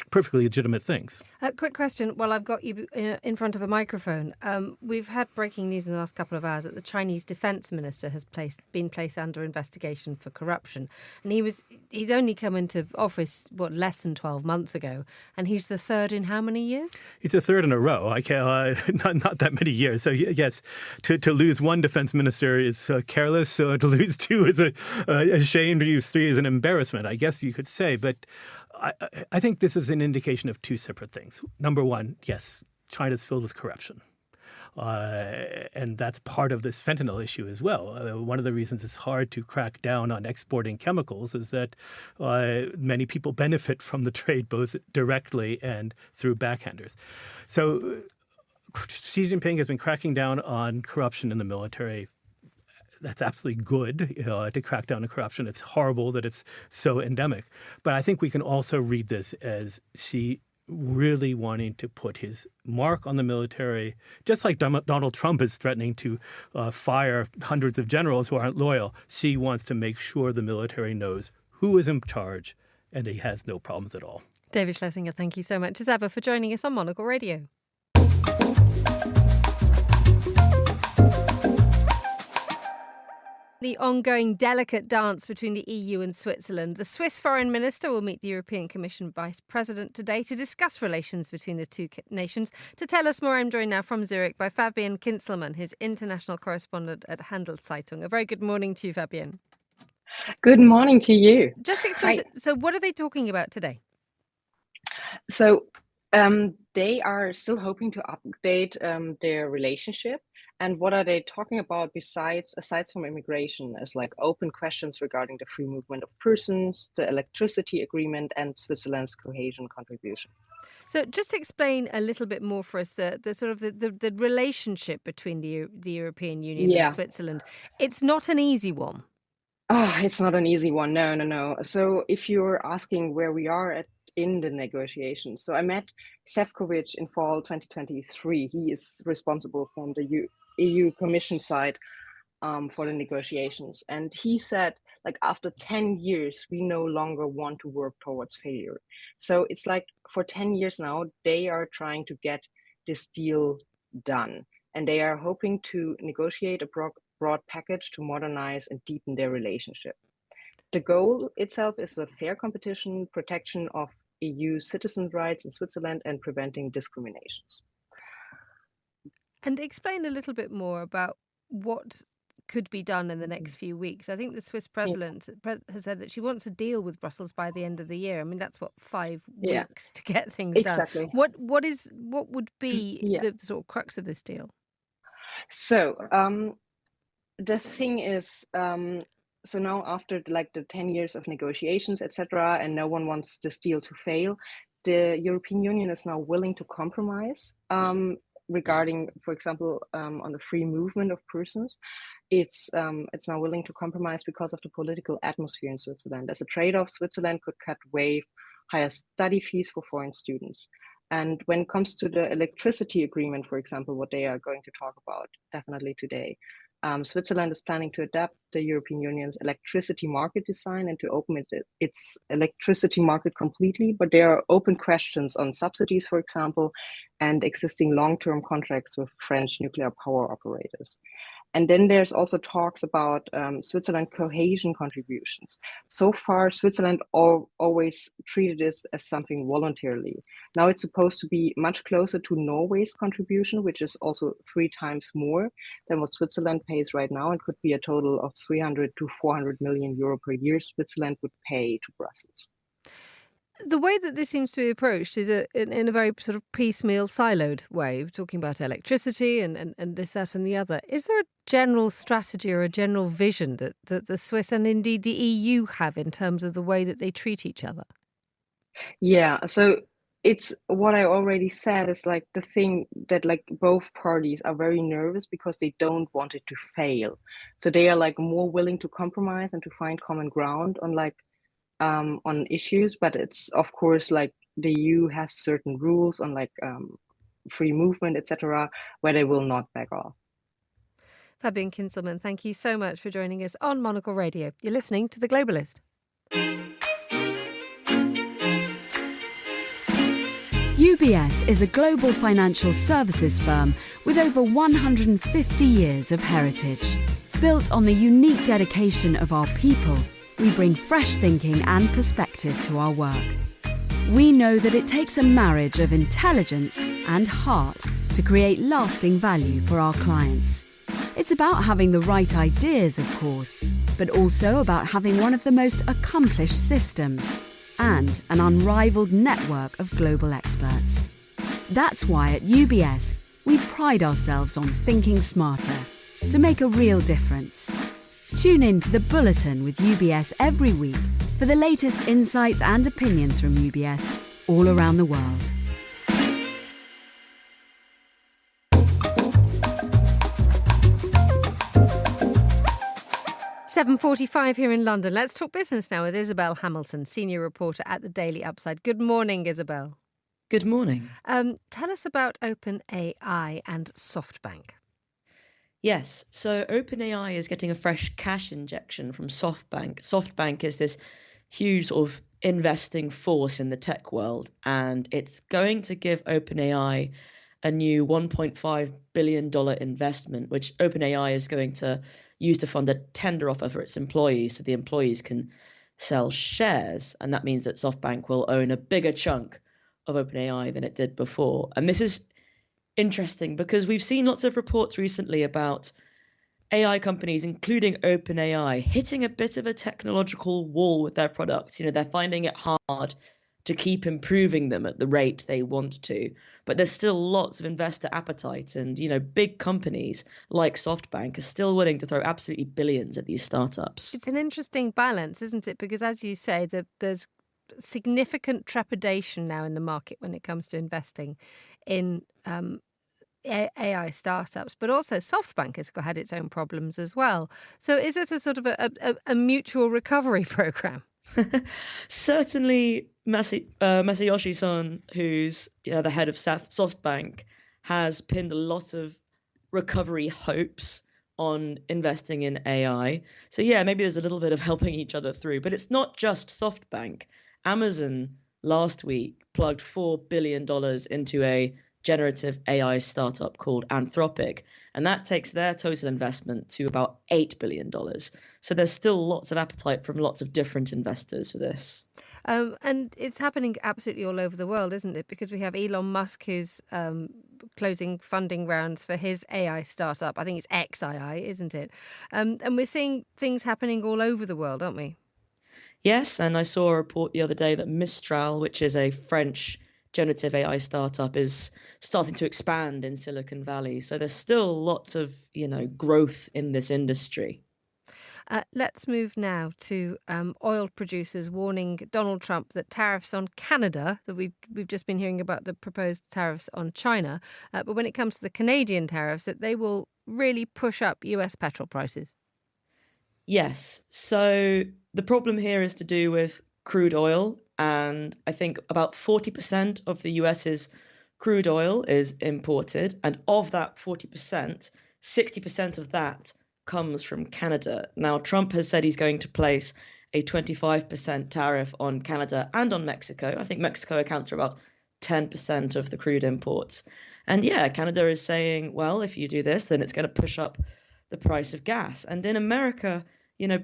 perfectly legitimate things. Quick question while I've got you in front of a microphone. We've had breaking news in the last couple of hours that the Chinese defense minister has been placed under investigation for corruption. And he's only come into office, less than 12 months ago. And he's the third in how many years? He's the third in a row. I can't, not that many years. So yes, to lose one defense minister is careless. To lose two is a shame. To lose three is an embarrassment, I guess you could say. But I think this is an indication of two separate things. Number one, yes, China's filled with corruption. And that's part of this fentanyl issue as well. One of the reasons it's hard to crack down on exporting chemicals is that many people benefit from the trade both directly and through backhanders. So Xi Jinping has been cracking down on corruption in the military. That's absolutely good to crack down on corruption. It's horrible that it's so endemic. But I think we can also read this as Xi really wanting to put his mark on the military, just like Donald Trump is threatening to fire hundreds of generals who aren't loyal. Xi wants to make sure the military knows who is in charge, and he has no problems at all. David Schlesinger, thank you so much as ever for joining us on Monocle Radio. The ongoing delicate dance between the EU and Switzerland. The Swiss foreign minister will meet the European Commission vice president today to discuss relations between the two nations. To tell us more, I'm joined now from Zurich by Fabian Kinzelmann, his international correspondent at Handelszeitung. A very good morning to you, Fabian. Good morning to you. Just explain, so what are they talking about today? So they are still hoping to update their relationship. And what are they talking about aside from immigration, as like open questions regarding the free movement of persons, the electricity agreement, and Switzerland's cohesion contribution. So just explain a little bit more for us the sort of the relationship between the European Union and Switzerland. It's not an easy one. Oh, it's not an easy one. No. So if you're asking where we are in the negotiations, so I met Šefčovič in fall 2023. He is responsible from the EU Commission side for the negotiations. And he said, like, after 10 years, we no longer want to work towards failure. So it's like for 10 years now, they are trying to get this deal done. And they are hoping to negotiate a broad package to modernize and deepen their relationship. The goal itself is a fair competition, protection of EU citizen rights in Switzerland, and preventing discriminations. And explain a little bit more about what could be done in the next few weeks. I think the Swiss president has said that she wants a deal with Brussels by the end of the year. I mean, that's 5 weeks to get things done. What would be the sort of crux of this deal? So the thing is, so now after the 10 years of negotiations, etc., and no one wants this deal to fail, the European Union is now willing to compromise regarding, for example, on the free movement of persons. It's now willing to compromise because of the political atmosphere in Switzerland. As a trade-off, Switzerland could waive higher study fees for foreign students. And when it comes to the electricity agreement, for example, what they are going to talk about definitely today, Switzerland is planning to adapt the European Union's electricity market design and to open its electricity market completely. But there are open questions on subsidies, for example, and existing long-term contracts with French nuclear power operators. And then there's also talks about Switzerland cohesion contributions. So far, Switzerland always treated this as something voluntarily. Now it's supposed to be much closer to Norway's contribution, which is also 3 times more than what Switzerland pays right now, and could be a total of 300 to 400 million euro per year Switzerland would pay to Brussels. The way that this seems to be approached is in a very sort of piecemeal, siloed way. We're talking about electricity and this, that and the other. Is there a general strategy or a general vision that the Swiss and indeed the EU have in terms of the way that they treat each other? Yeah, so it's what I already said is like the thing that like both parties are very nervous because they don't want it to fail. So they are like more willing to compromise and to find common ground on issues, but it's of course like the EU has certain rules on free movement, etc., where they will not back off. Fabian Kinzelmann, thank you so much for joining us on Monocle Radio. You're listening to The Globalist. UBS is a global financial services firm with over 150 years of heritage. Built on the unique dedication of our people, we bring fresh thinking and perspective to our work. We know that it takes a marriage of intelligence and heart to create lasting value for our clients. It's about having the right ideas, of course, but also about having one of the most accomplished systems and an unrivaled network of global experts. That's why at UBS, we pride ourselves on thinking smarter to make a real difference. Tune in to The Bulletin with UBS every week for the latest insights and opinions from UBS all around the world. "7:45 here in London. Let's talk business now with Isabel Hamilton, senior reporter at the Daily Upside. Good morning, Isabel. Good morning. Tell us about OpenAI and SoftBank. Yes, so OpenAI is getting a fresh cash injection from SoftBank. SoftBank is this huge sort of investing force in the tech world, and it's going to give OpenAI a new $1.5 billion investment, which OpenAI is going to use to fund a tender offer for its employees so the employees can sell shares. And that means that SoftBank will own a bigger chunk of OpenAI than it did before. And this is interesting because we've seen lots of reports recently about AI companies, including OpenAI, hitting a bit of a technological wall with their products. They're finding it hard to keep improving them at the rate they want to. But there's still lots of investor appetite. And, big companies like SoftBank are still willing to throw absolutely billions at these startups. It's an interesting balance, isn't it? Because as you say, there's significant trepidation now in the market when it comes to investing in AI startups, but also SoftBank has had its own problems as well. So is it a sort of a mutual recovery program? Certainly, Masayoshi Son, who's the head of SoftBank, has pinned a lot of recovery hopes on investing in AI. So maybe there's a little bit of helping each other through, but it's not just SoftBank. Amazon last week plugged $4 billion into a generative AI startup called Anthropic, and that takes their total investment to about $8 billion. So there's still lots of appetite from lots of different investors for this. And it's happening absolutely all over the world, isn't it? Because we have Elon Musk who's closing funding rounds for his AI startup. I think it's XAI, isn't it? And we're seeing things happening all over the world, aren't we? Yes, and I saw a report the other day that Mistral, which is a French generative AI startup, is starting to expand in Silicon Valley. So there's still lots of, growth in this industry. Let's move now to oil producers warning Donald Trump that tariffs on Canada, that we've just been hearing about the proposed tariffs on China, but when it comes to the Canadian tariffs, that they will really push up US petrol prices. Yes. So the problem here is to do with crude oil. And I think about 40% of the US's crude oil is imported. And of that 40%, 60% of that comes from Canada. Now, Trump has said he's going to place a 25% tariff on Canada and on Mexico. I think Mexico accounts for about 10% of the crude imports. And Canada is saying, well, if you do this, then it's going to push up the price of gas. And in America,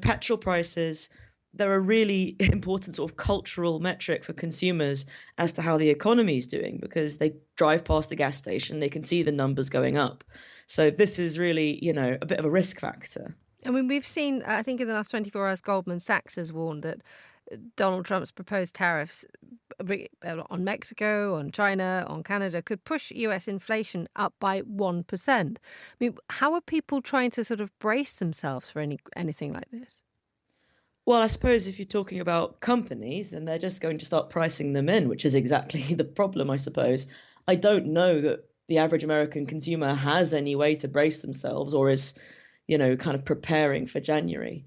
petrol prices, they're a really important sort of cultural metric for consumers as to how the economy is doing, because they drive past the gas station, they can see the numbers going up. So this is really, a bit of a risk factor. I mean, we've seen, I think in the last 24 hours, Goldman Sachs has warned that Donald Trump's proposed tariffs on Mexico, on China, on Canada could push US inflation up by 1%. I mean, how are people trying to sort of brace themselves for anything like this? Well, I suppose if you're talking about companies, then they're just going to start pricing them in, which is exactly the problem, I suppose. I don't know that the average American consumer has any way to brace themselves or is, kind of preparing for January.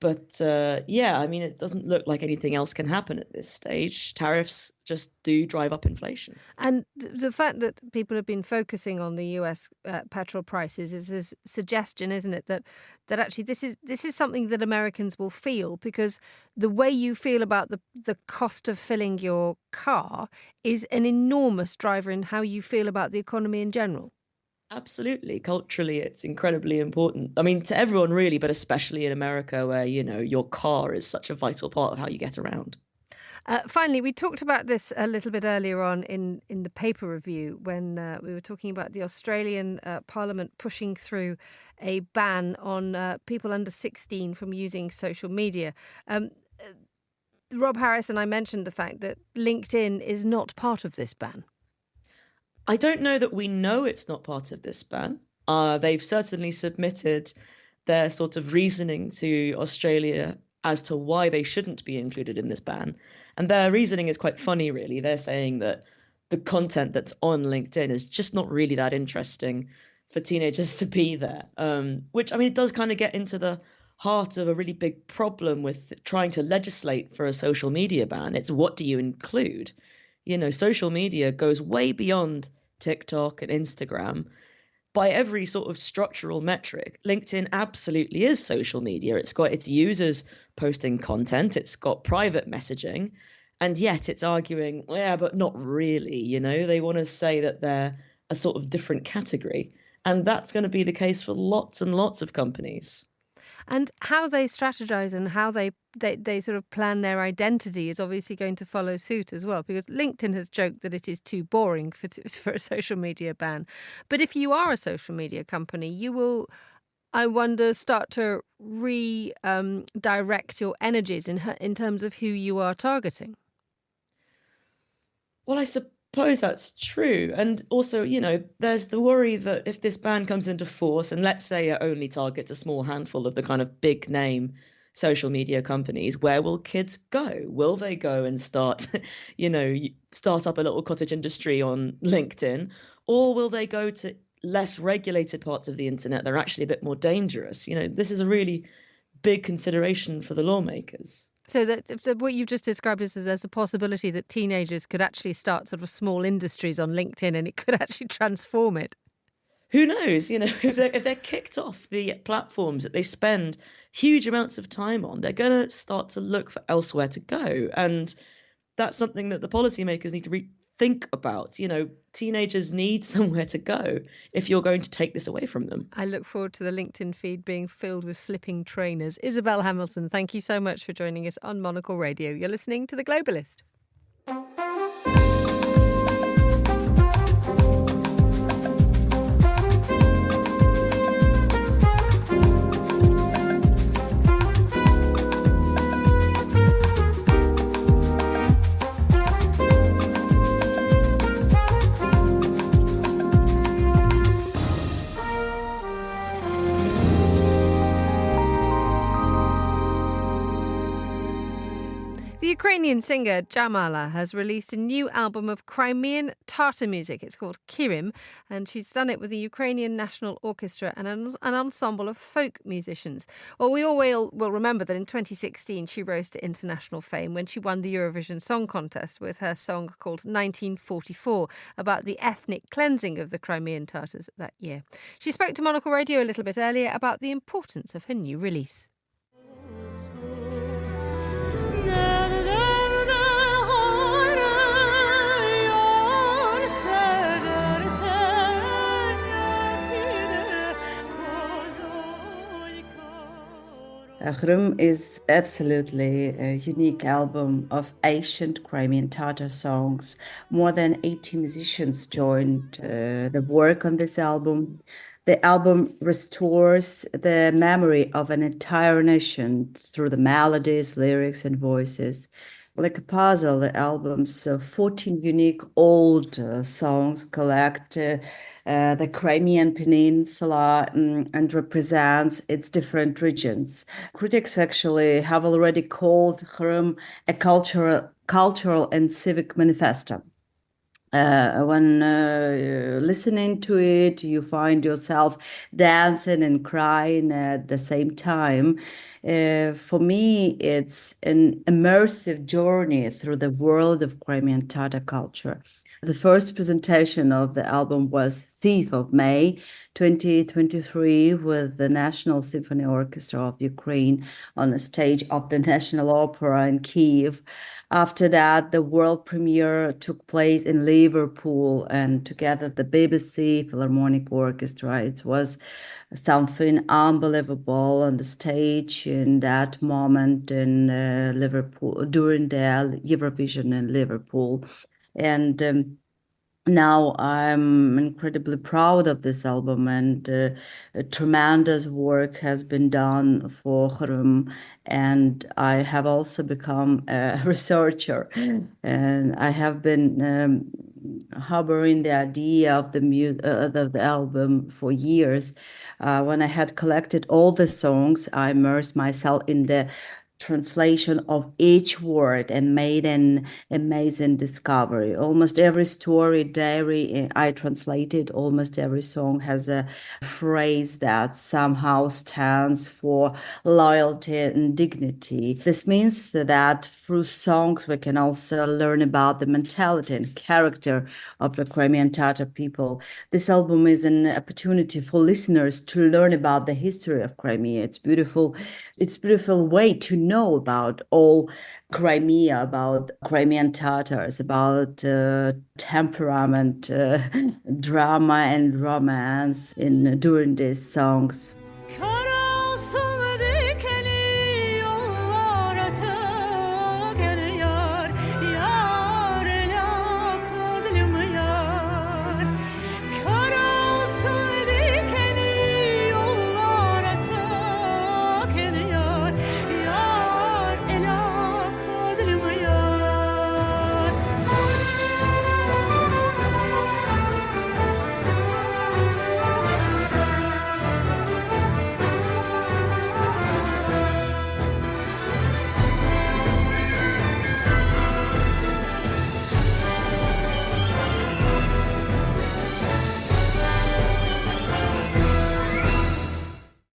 But yeah, I mean, it doesn't look like anything else can happen at this stage. Tariffs just do drive up inflation. And the fact that people have been focusing on the US petrol prices is a suggestion, isn't it, that actually this is something that Americans will feel, because the way you feel about the cost of filling your car is an enormous driver in how you feel about the economy in general. Absolutely. Culturally, it's incredibly important. I mean, to everyone really, but especially in America where, your car is such a vital part of how you get around. Finally, we talked about this a little bit earlier on in the paper review when we were talking about the Australian Parliament pushing through a ban on people under 16 from using social media. Rob Harris and I mentioned the fact that LinkedIn is not part of this ban. I don't know that we know it's not part of this ban. They've certainly submitted their sort of reasoning to Australia as to why they shouldn't be included in this ban. And their reasoning is quite funny, really. They're saying that the content that's on LinkedIn is just not really that interesting for teenagers to be there, which, I mean, it does kind of get into the heart of a really big problem with trying to legislate for a social media ban. It's what do you include? Social media goes way beyond TikTok and Instagram. By every sort of structural metric, LinkedIn absolutely is social media. It's got its users posting content, it's got private messaging, and yet it's arguing, yeah, but not really. They want to say that they're a sort of different category. And that's going to be the case for lots and lots of companies. And how they strategize and how they sort of plan their identity is obviously going to follow suit as well, because LinkedIn has joked that it is too boring for a social media ban. But if you are a social media company, you will, I wonder, start to redirect your energies in terms of who you are targeting. Well, I suppose that's true. And also, there's the worry that if this ban comes into force, and let's say it only targets a small handful of the kind of big name social media companies, where will kids go? Will they go and start up a little cottage industry on LinkedIn? Or will they go to less regulated parts of the internet that are actually a bit more dangerous? This is a really big consideration for the lawmakers. So that what you've just described is there's a possibility that teenagers could actually start sort of small industries on LinkedIn, and it could actually transform it. Who knows? If they're kicked off the platforms that they spend huge amounts of time on, they're going to start to look for elsewhere to go. And that's something that the policymakers need to think about. Teenagers need somewhere to go if you're going to take this away from them. I look forward to the LinkedIn feed being filled with flipping trainers. Isabel Hamilton, thank you so much for joining us on Monocle Radio. You're listening to The Globalist. The Ukrainian singer Jamala has released a new album of Crimean Tatar music. It's called Kirim, and she's done it with the Ukrainian National Orchestra and an ensemble of folk musicians. Well, we all will remember that in 2016 she rose to international fame when she won the Eurovision Song Contest with her song called 1944 about the ethnic cleansing of the Crimean Tatars that year. She spoke to Monocle Radio a little bit earlier about the importance of her new release. Kırım is absolutely a unique album of ancient Crimean Tatar songs. More than 80 musicians joined the work on this album. The album restores the memory of an entire nation through the melodies, lyrics, and voices. Like a puzzle, the album's 14 unique old songs collect the Crimean Peninsula and represents its different regions. Critics actually have already called Kırım a cultural and civic manifesto. When listening to it, you find yourself dancing and crying at the same time. For me, it's an immersive journey through the world of Crimean Tatar culture. The first presentation of the album was 5th of May 2023 with the National Symphony Orchestra of Ukraine on the stage of the National Opera in Kyiv. After that, the world premiere took place in Liverpool, and together the BBC Philharmonic Orchestra. It was something unbelievable on the stage in that moment in Liverpool during the Eurovision in Liverpool. And now I'm incredibly proud of this album, and tremendous work has been done for Khrym, and I have also become a researcher, and I have been harboring the idea of the album for years. When I had collected all the songs, I immersed myself in the translation of each word and made an amazing discovery. Almost every story diary I translated, almost every song has a phrase that somehow stands for loyalty and dignity. This means that through songs we can also learn about the mentality and character of the Crimean Tatar people. This album is an opportunity for listeners to learn about the history of Crimea. It's a beautiful way to know about all Crimea, about Crimean Tatars, about temperament, drama and romance during these songs.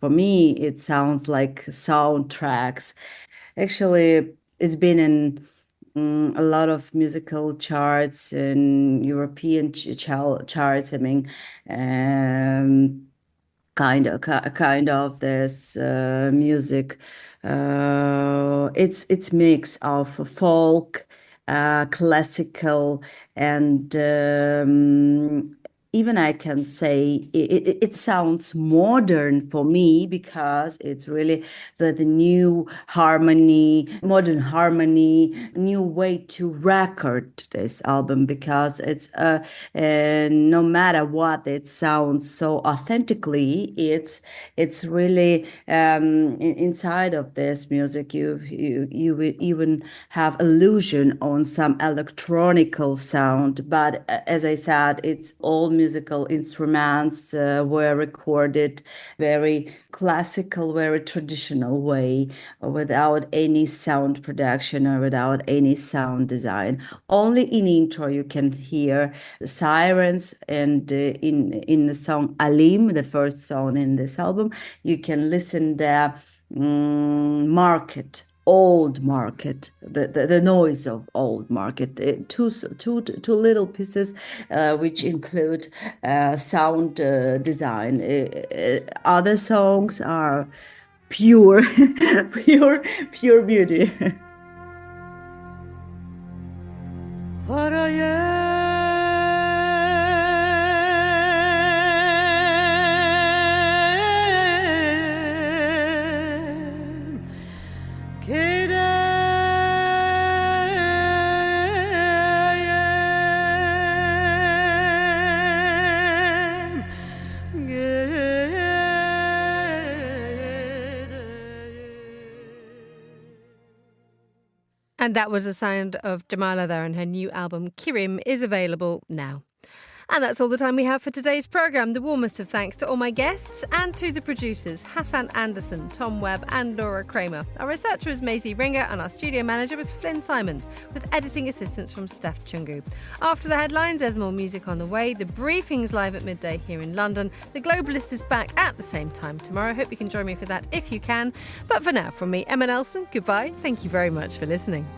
For me, it sounds like soundtracks. Actually, it's been in a lot of musical charts and European charts. I mean, kind of this music. It's mix of folk, classical, and even I can say it sounds modern for me because it's really the new harmony, modern harmony, new way to record this album, because it's no matter what, it sounds so authentically. It's really inside of this music you will even have illusion on some electronical sound, but as I said, it's all musical instruments were recorded very classical, very traditional way, without any sound production or without any sound design. Only in intro you can hear the sirens, and in the song Alim, the first song in this album, you can listen the market. Old market, the noise of old market, two little pieces which include sound design. Other songs are pure pure beauty. And that was the sound of Jamala there, and her new album, Kirim, is available now. And that's all the time we have for today's programme. The warmest of thanks to all my guests and to the producers, Hassan Anderson, Tom Webb and Laura Kramer. Our researcher was Maisie Ringer and our studio manager was Flynn Simons, with editing assistance from Steph Chungu. After the headlines, there's more music on the way. The briefing's live at midday here in London. The Globalist is back at the same time tomorrow. Hope you can join me for that if you can. But for now, from me, Emma Nelson, goodbye. Thank you very much for listening.